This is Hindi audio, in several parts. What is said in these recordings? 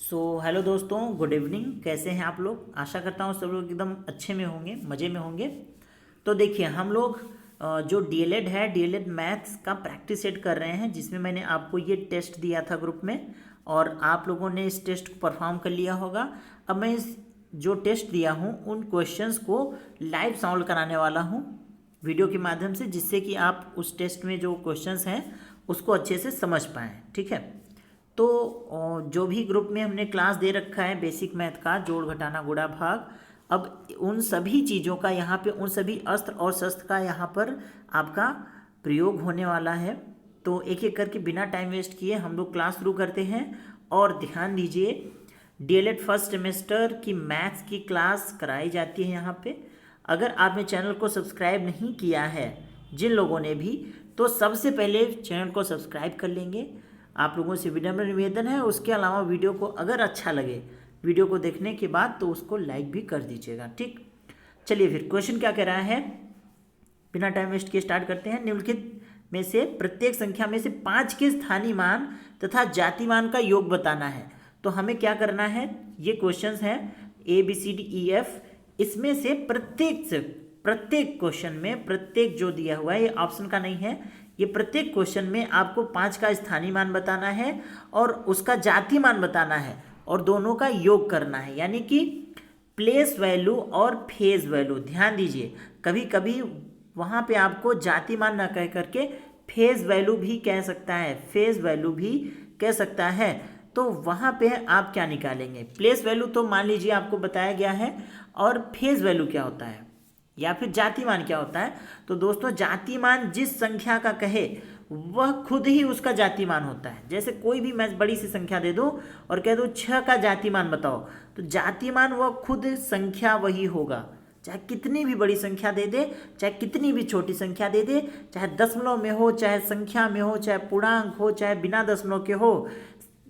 हेलो दोस्तों, गुड इवनिंग। कैसे हैं आप लोग? आशा करता हूँ सब लोग एकदम अच्छे में होंगे, मज़े में होंगे। तो देखिए, हम लोग जो डीएलएड है, डीएलएड मैथ्स का प्रैक्टिस सेट कर रहे हैं, जिसमें मैंने आपको ये टेस्ट दिया था ग्रुप में और आप लोगों ने इस टेस्ट को परफॉर्म कर लिया होगा। अब मैं इस जो टेस्ट दिया हूँ उन क्वेश्चंस को लाइव सॉल्व कराने वाला हूँ वीडियो के माध्यम से, जिससे कि आप उस टेस्ट में जो क्वेश्चंस हैं उसको अच्छे से समझ पाएँ। ठीक है, तो जो भी ग्रुप में हमने क्लास दे रखा है बेसिक मैथ का, जोड़ घटाना गुणा भाग, अब उन सभी चीज़ों का यहाँ पे, उन सभी अस्त्र और शस्त्र का यहाँ पर आपका प्रयोग होने वाला है। तो एक एक करके बिना टाइम वेस्ट किए हम लोग क्लास शुरू करते हैं। और ध्यान दीजिए, डीएलएड फर्स्ट सेमेस्टर की मैथ्स की क्लास कराई जाती है यहाँ पे। अगर आपने चैनल को सब्सक्राइब नहीं किया है, जिन लोगों ने भी, तो सबसे पहले चैनल को सब्सक्राइब कर लेंगे। आप लोगों से विनम्र निवेदन है, उसके अलावा वीडियो को अगर अच्छा लगे, वीडियो को देखने के बाद, तो उसको लाइक भी कर दीजिएगा। ठीक, चलिए फिर क्वेश्चन क्या कह रहा है, बिना टाइम वेस्ट किए स्टार्ट करते हैं। निम्नलिखित में से प्रत्येक संख्या में से 5 के स्थानीय मान तथा जातिमान का योग बताना है। तो हमें क्या करना है, ये क्वेश्चंस हैं ABCDEF, इसमें से प्रत्येक क्वेश्चन में, प्रत्येक जो दिया हुआ है ये ऑप्शन का नहीं है, ये प्रत्येक क्वेश्चन में आपको 5 का स्थानीय मान बताना है और उसका जाति मान बताना है और दोनों का योग करना है, यानी कि प्लेस वैल्यू और फेज वैल्यू। ध्यान दीजिए, कभी कभी वहाँ पे आपको जाति मान ना कह करके फेज वैल्यू भी कह सकता है, फेज वैल्यू भी कह सकता है। तो वहाँ पे आप क्या निकालेंगे, प्लेस वैल्यू तो मान लीजिए आपको बताया गया है, और फेज वैल्यू क्या होता है या फिर जातिमान क्या होता है। तो दोस्तों, जातिमान जिस संख्या का कहे वह खुद ही उसका जातिमान होता है। जैसे कोई भी मैं बड़ी सी संख्या दे दूं और कह दूं 6 का जातिमान बताओ, तो जातिमान वह खुद संख्या वही होगा, चाहे कितनी भी बड़ी संख्या दे दे, चाहे कितनी भी छोटी संख्या दे दे, चाहे दशमलव में हो, चाहे संख्या में हो, चाहे पूर्णांक हो, चाहे बिना दशमलव के हो,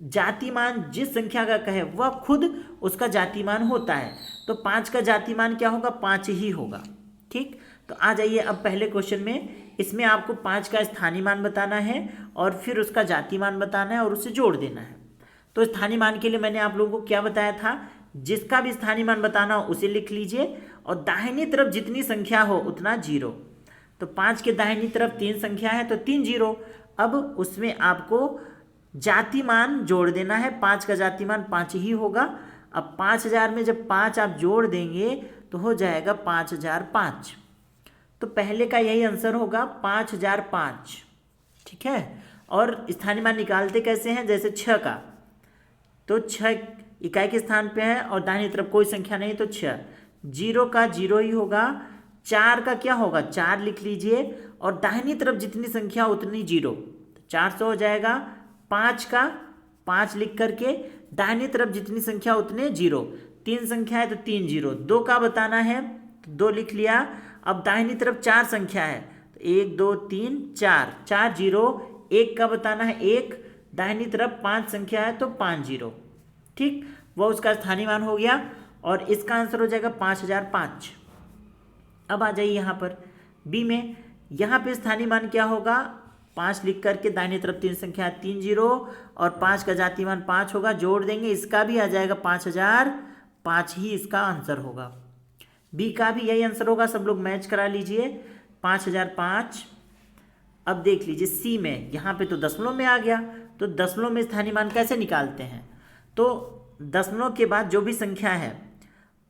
जातिमान जिस संख्या का कहे वह खुद उसका जातिमान होता है। तो 5 का जातिमान क्या होगा, 5 ही होगा। ठीक, तो आ जाइए अब पहले क्वेश्चन में। इसमें आपको 5 का स्थानीय मान बताना है और फिर उसका जातिमान बताना है और उसे जोड़ देना है। तो स्थानीय मान के लिए मैंने आप लोगों को क्या बताया था, जिसका भी स्थानीय मान बताना हो उसे लिख लीजिए और दाहिनी तरफ जितनी संख्या हो उतना जीरो। तो 5 के दाहिनी तरफ 3 संख्या है तो 3 जीरो। अब उसमें आपको जातिमान जोड़ देना है, 5 का जातिमान 5 ही होगा। अब 5000 में जब 5 आप जोड़ देंगे तो हो जाएगा 5005। तो पहले का यही आंसर होगा 5005। ठीक है, और स्थानीय मान निकालते कैसे हैं, जैसे 6 का, तो 6 इकाई के स्थान पे है और दाहिनी तरफ कोई संख्या नहीं तो 6, 0 का 0 ही होगा। 4 का क्या होगा, 4 लिख लीजिए और दाहिनी तरफ जितनी संख्या उतनी 0, तो 400 हो जाएगा। 5 का 5 लिख करके दाहिनी तरफ जितनी संख्या उतने 0, 3 संख्या है तो 3 जीरो। 2 का बताना है तो 2 लिख लिया। अब दाहिनी तरफ 4 संख्या है तो 1 2 3 4, 4 जीरो। 1 का बताना है 1, दाहिनी तरफ 5 संख्या है तो 5 जीरो। ठीक, वह उसका स्थानीय मान हो गया और इसका आंसर हो जाएगा 5005। अब आ जाइए यहाँ पर बी में, यहाँ पे स्थानीय मान क्या होगा, 5 लिख करके दाहिनी तरफ 3 संख्या है 3 जीरो और 5 का जातिमान 5 होगा, जोड़ देंगे, इसका भी आ जाएगा 5005 ही इसका आंसर होगा। बी का भी यही आंसर होगा, सब लोग मैच करा लीजिए 5005। अब देख लीजिए सी में, यहाँ पे तो दशमलव में आ गया, तो दशमलव में स्थानीय मान कैसे निकालते हैं, तो दशमलव के बाद जो भी संख्या है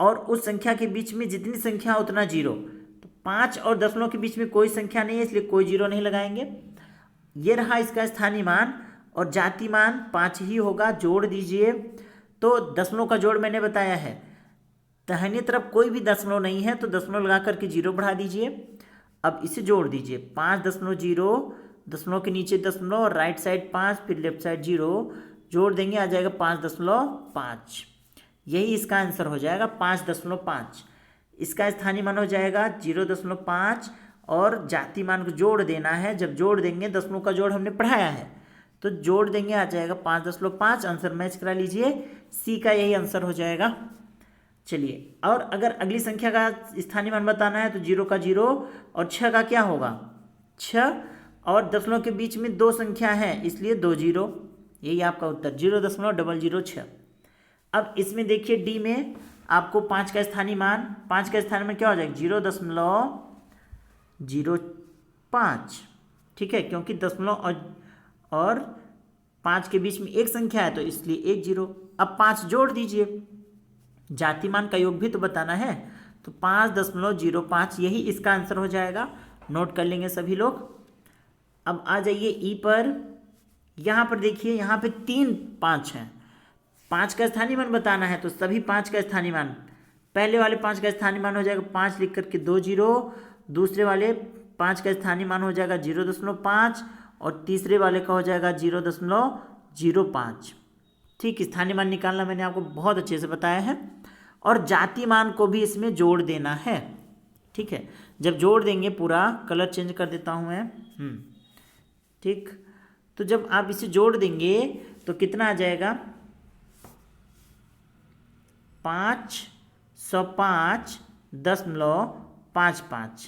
और उस संख्या के बीच में जितनी संख्या उतना जीरो। तो 5 और दशमलव के बीच में कोई संख्या नहीं है, इसलिए कोई जीरो नहीं लगाएंगे। ये रहा इसका स्थानीय मान और जातिमान 5 ही होगा, जोड़ दीजिए। तो दशमलव का जोड़ मैंने बताया है, दाहिनी तरफ कोई भी दशमलव नहीं है तो दशमलव लगा करके 0 बढ़ा दीजिए। अब इसे जोड़ दीजिए, 5.0, दशमलव के नीचे दशमलव और राइट साइड 5, फिर लेफ्ट साइड 0, जोड़ देंगे, आ जाएगा 5.5। यही इसका आंसर हो जाएगा 5.5। इसका स्थानीय मान हो जाएगा 0.5 और जाति मान को जोड़ देना है। जब जोड़ देंगे, दशमलव का जोड़ हमने पढ़ाया है, तो जोड़ देंगे, आ जाएगा 5.5। आंसर मैच करा लीजिए, सी का यही आंसर हो जाएगा। चलिए, और अगर अगली संख्या का स्थानीय मान बताना है तो 0 का 0 और 6 का क्या होगा, 6 और दशमलव के बीच में 2 संख्या है इसलिए 2 जीरो। यही आपका उत्तर 0.006। अब इसमें देखिए डी में आपको 5 का स्थानीय मान, 5 का स्थानीय मान क्या हो जाएगा 0.05, ठीक है, क्योंकि दशमलव और 5 के बीच में एक संख्या है तो इसलिए एक जीरो। अब 5 जोड़ दीजिए, जातिमान का योग भी तो बताना है, तो 5.05 यही इसका आंसर हो जाएगा। नोट कर लेंगे सभी लोग। अब आ जाइए ई पर। यहाँ पर देखिए, यहाँ पे 3 5 हैं, 5 का स्थानीय मान बताना है तो सभी 5 का स्थानीय मान, पहले वाले 5 का स्थानीय मान हो जाएगा 5 लिख करके 2 जीरो, दूसरे वाले 5 का स्थानीय मान हो जाएगा 0.5 और तीसरे वाले का हो जाएगा 0.05। ठीक, स्थानीय मान निकालना मैंने आपको बहुत अच्छे से बताया है। और जाति मान को भी इसमें जोड़ देना है, ठीक है। जब जोड़ देंगे, पूरा कलर चेंज कर देता हूँ मैं, ठीक। तो जब आप इसे जोड़ देंगे तो कितना आ जाएगा 505.55।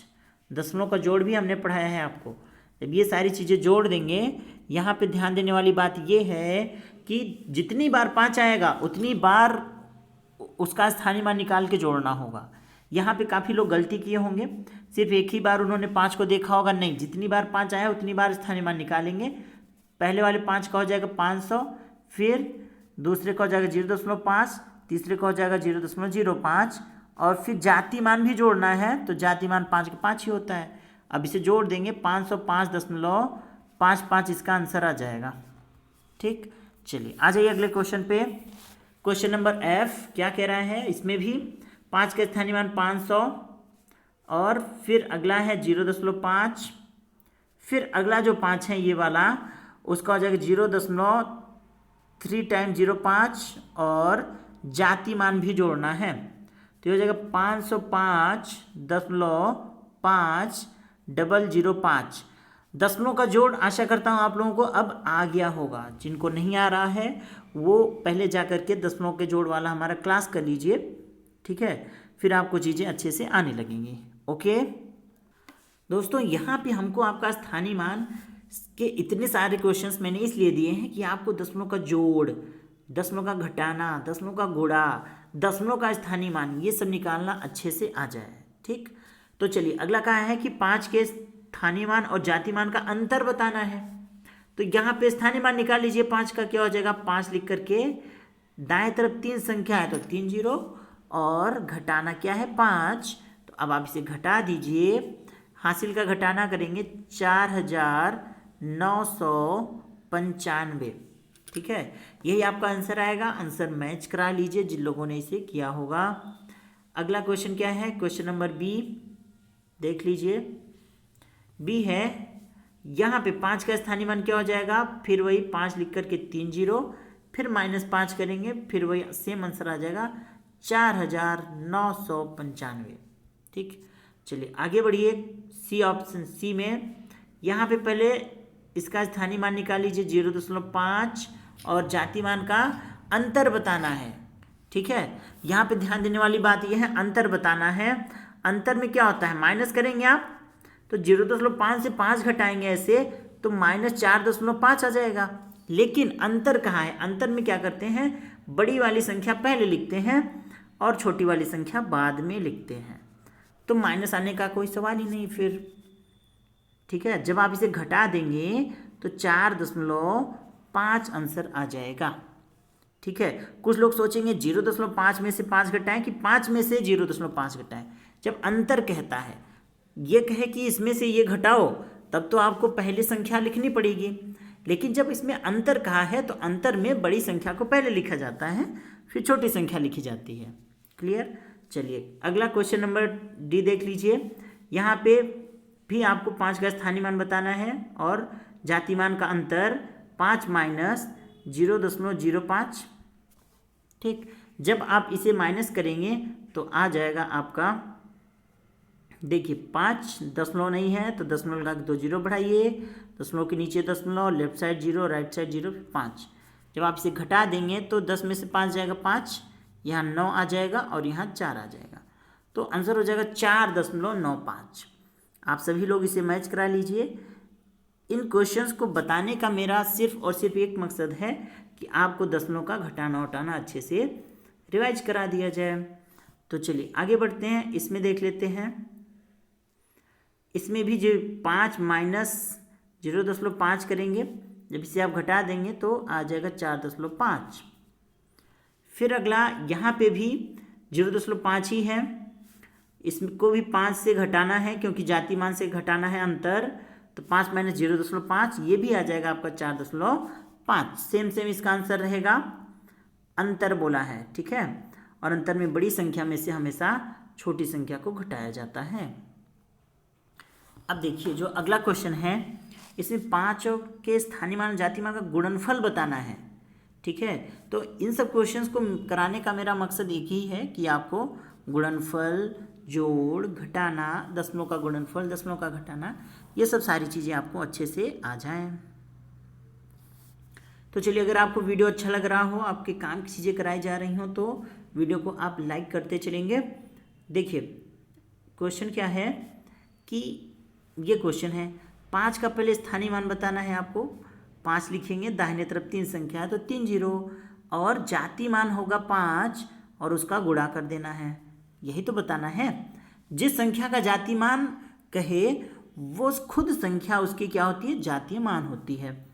दशमलव का जोड़ भी हमने पढ़ाया है आपको। जब ये सारी चीज़ें जोड़ देंगे, यहाँ पे ध्यान देने वाली बात ये है कि जितनी बार 5 आएगा उतनी बार उसका स्थानीय मान निकाल के जोड़ना होगा। यहाँ पे काफ़ी लोग गलती किए होंगे, सिर्फ एक ही बार उन्होंने 5 को देखा होगा। नहीं, जितनी बार 5 आया उतनी बार स्थानीय मान निकालेंगे। पहले वाले 5 का हो जाएगा 500, फिर दूसरे का हो जाएगा 0.5, तीसरे का हो जाएगा 0.05 और फिर जाति मान भी जोड़ना है तो जाति मान 5 का 5 ही होता है। अब इसे जोड़ देंगे 505.55 इसका आंसर आ जाएगा। ठीक, चलिए आ जाइए अगले क्वेश्चन पे। क्वेश्चन नंबर एफ क्या कह रहा है, इसमें भी 5 का स्थानीय मान 500 और फिर अगला है 0.5, फिर अगला जो 5 है ये वाला उसका हो जाएगा 0.3 टाइम 0.5 और जाति मान भी जोड़ना है तो ये हो जाएगा 505.50005। दशमलव का जोड़ आशा करता हूँ आप लोगों को अब आ गया होगा। जिनको नहीं आ रहा है वो पहले जा कर के दशमलव के जोड़ वाला हमारा क्लास कर लीजिए, ठीक है, फिर आपको चीज़ें अच्छे से आने लगेंगी। ओके दोस्तों, यहाँ पे हमको आपका स्थानीय मान के इतने सारे क्वेश्चंस मैंने इसलिए दिए हैं कि आपको दशमलव का जोड़, दशमलव का घटाना, दशमलव का गुणा, दशमलव का स्थानीय मान, ये सब निकालना अच्छे से आ जाए। ठीक, तो चलिए अगला कहा है कि 5 के स्थानीय मान और जाति मान का अंतर बताना है। तो यहाँ पे स्थानीय मान निकाल लीजिए। 5 का क्या हो जाएगा, 5 लिख करके दाएं तरफ 3 संख्या है तो 3 जीरो और घटाना क्या है 5, तो अब आप इसे घटा दीजिए। हासिल का घटाना करेंगे 4995। ठीक है, यही आपका आंसर आएगा। आंसर मैच करा लीजिए जिन लोगों ने इसे किया होगा। अगला क्वेश्चन क्या है, क्वेश्चन नंबर बी देख लीजिए। बी है, यहाँ पे 5 का स्थानीय मान क्या हो जाएगा, फिर वही 5 लिख करके 3 जीरो, फिर -5 करेंगे, फिर वही सेम आंसर आ जाएगा 4995। ठीक, चलिए आगे बढ़िए। सी ऑप्शन, सी में यहाँ पे पहले इसका स्थानीय मान निकाल लीजिए 0.5 और जाति मान का अंतर बताना है। ठीक है, यहाँ पे ध्यान देने वाली बात यह है, अंतर बताना है। अंतर में क्या होता है, माइनस करेंगे आप तो 0.5 से 5 घटाएंगे ऐसे तो -4.5 आ जाएगा। लेकिन अंतर कहाँ है, अंतर में क्या करते हैं, बड़ी वाली संख्या पहले लिखते हैं और छोटी वाली संख्या बाद में लिखते हैं, तो माइनस आने का कोई सवाल ही नहीं फिर। ठीक है, जब आप इसे घटा देंगे तो 4.5 आंसर आ जाएगा। ठीक है, कुछ लोग सोचेंगे 0.5 में से 5 घटाएं कि 5 में से 0.5 घटाएं। जब अंतर कहता है, ये कहे कि इसमें से ये घटाओ, तब तो आपको पहली संख्या लिखनी पड़ेगी। लेकिन जब इसमें अंतर कहा है तो अंतर में बड़ी संख्या को पहले लिखा जाता है, फिर छोटी संख्या लिखी जाती है। क्लियर, चलिए अगला क्वेश्चन नंबर डी देख लीजिए। यहाँ पे भी आपको 5 का स्थानीय मान बताना है और जाति मान का अंतर 5 माइनस 0.05। ठीक, जब आप इसे माइनस करेंगे तो आ जाएगा आपका, देखिए 5 दशमलव नहीं है तो दशमलव लगा के 2 जीरो बढ़ाइए, दशमलव के नीचे दशमलव, लेफ्ट साइड 0, राइट साइड 0, 5। जब आप इसे घटा देंगे तो 10 में से 5 जाएगा 5, यहाँ 9 आ जाएगा और यहाँ 4 आ जाएगा, तो आंसर हो जाएगा 4.95। आप सभी लोग इसे मैच करा लीजिए। इन क्वेश्चंस को बताने का मेरा सिर्फ और सिर्फ एक मकसद है कि आपको दशमलव का घटाना उठाना अच्छे से रिवाइज करा दिया जाए। तो चलिए आगे बढ़ते हैं, इसमें देख लेते हैं। इसमें भी जो 5 माइनस 0.5 करेंगे, जब इसे आप घटा देंगे तो आ जाएगा 4.5। फिर अगला यहाँ पे भी 0.5 ही है, इसको भी 5 से घटाना है क्योंकि जातिमान से घटाना है अंतर, तो 5 माइनस 0.5 ये भी आ जाएगा आपका 4.5। सेम इसका आंसर रहेगा, अंतर बोला है, ठीक है। और अंतर में बड़ी संख्या में से हमेशा छोटी संख्या को घटाया जाता है। अब देखिए जो अगला क्वेश्चन है, इसमें 5 के स्थानीय मान जातिमान का गुणनफल बताना है, ठीक है। तो इन सब क्वेश्चंस को कराने का मेरा मकसद एक ही है कि आपको गुणनफल, जोड़, घटाना, दशमलव का गुणनफल, दशमलव का घटाना, ये सब सारी चीज़ें आपको अच्छे से आ जाएं। तो चलिए, अगर आपको वीडियो अच्छा लग रहा हो, आपके काम की चीज़ें कराई जा रही हों, तो वीडियो को आप लाइक करते चलेंगे। देखिए क्वेश्चन क्या है कि ये क्वेश्चन है 5 का पहले स्थानीय मान बताना है आपको। 5 लिखेंगे, दाहिने तरफ 3 संख्या है तो 3 जीरो, और जाति मान होगा 5 और उसका गुणा कर देना है, यही तो बताना है। जिस संख्या का जाति मान कहे वो खुद संख्या उसकी क्या होती है, जातीय मान होती है।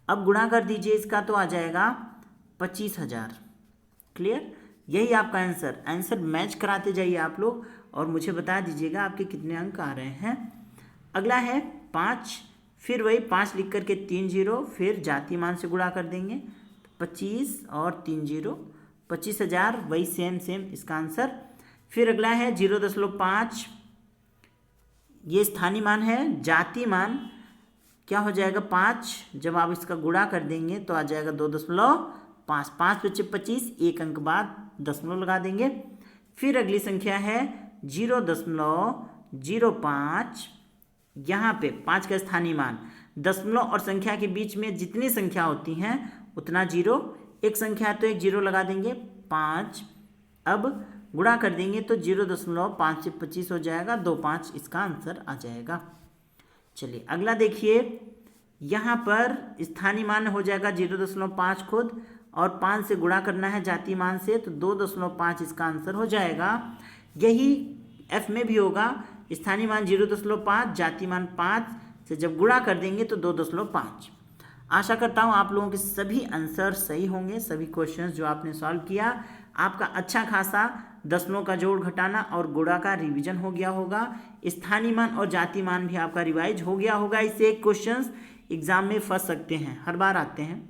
अब गुणा कर दीजिए इसका, तो आ जाएगा 25,000। क्लियर, यही आपका आंसर मैच कराते जाइए आप लोग और मुझे बता दीजिएगा आपके कितने अंक आ रहे हैं। अगला है 5, फिर वही 5 लिख करके 3 जीरो, फिर जाति मान से गुणा कर देंगे, 25 और 3 जीरो, 25,000, वही सेम इसका आंसर। फिर अगला है 0.5, ये स्थानीय मान है। जाति मान क्या हो जाएगा 5, जब आप इसका गुणा कर देंगे तो आ जाएगा 2.5, 5 बचे 25, एक अंक बाद दशमलव लगा देंगे। फिर अगली संख्या है 0.05, यहाँ पे 5 का स्थानीय मान, दशमलव और संख्या के बीच में जितनी संख्या होती हैं उतना जीरो, एक संख्या है तो एक जीरो लगा देंगे, 5। अब गुणा कर देंगे तो 0.5 से 25 हो जाएगा, 25 इसका आंसर आ जाएगा। चलिए अगला देखिए, यहाँ पर स्थानीय मान हो जाएगा 0.5 खुद, और 5 से गुणा करना है जाति मान से, तो 2.5 इसका आंसर हो जाएगा। यही एफ में भी होगा, स्थानीय मान 0.5, जाति मान 5 से जब गुणा कर देंगे तो 2.5। आशा करता हूँ आप लोगों के सभी आंसर सही होंगे। सभी क्वेश्चंस जो आपने सॉल्व किया, आपका अच्छा खासा दशमलव का जोड़, घटाना और गुणा का रिवीजन हो गया होगा। स्थानीय मान और जाति मान भी आपका रिवाइज हो गया होगा। इससे एक क्वेश्चंस एग्जाम में फंस सकते हैं, हर बार आते हैं।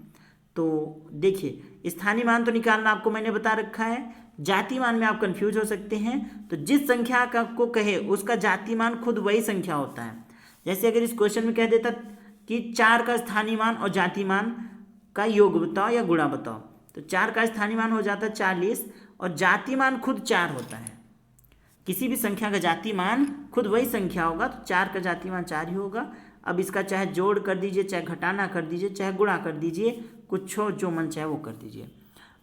तो देखिए, स्थानीय मान तो निकालना आपको मैंने बता रखा है, जाति मान में आप कंफ्यूज हो सकते हैं। तो जिस संख्या का को कहे उसका जाति मान खुद वही संख्या होता है। जैसे अगर इस क्वेश्चन में कह देता कि 4 का स्थानीय मान और जाति मान का योग बताओ या गुणा बताओ, तो 4 का स्थानीय मान हो जाता है 40 और जाति मान खुद 4 होता है। किसी भी संख्या का जाति मान खुद वही संख्या होगा, तो 4 का जाति मान 4 ही होगा। अब इसका चाहे जोड़ कर दीजिए, चाहे घटाना कर दीजिए, चाहे गुणा कर दीजिए, कुछ हो जो मन चाहे वो कर दीजिए।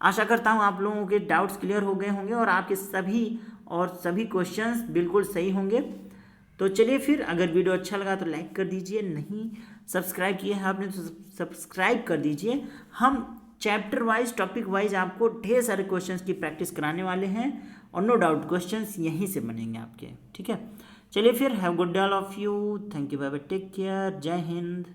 आशा करता हूँ आप लोगों के डाउट्स क्लियर हो गए होंगे और आपके सभी क्वेश्चंस बिल्कुल सही होंगे। तो चलिए फिर, अगर वीडियो अच्छा लगा तो लाइक कर दीजिए, नहीं सब्सक्राइब किए हैं आपने तो सब्सक्राइब कर दीजिए। हम चैप्टर वाइज, टॉपिक वाइज आपको ढेर सारे क्वेश्चंस की प्रैक्टिस कराने वाले हैं और नो डाउट क्वेश्चंस यहीं से बनेंगे आपके, ठीक है। चलिए फिर, have good day all of you, thank you, bye bye, take care, जय हिंद।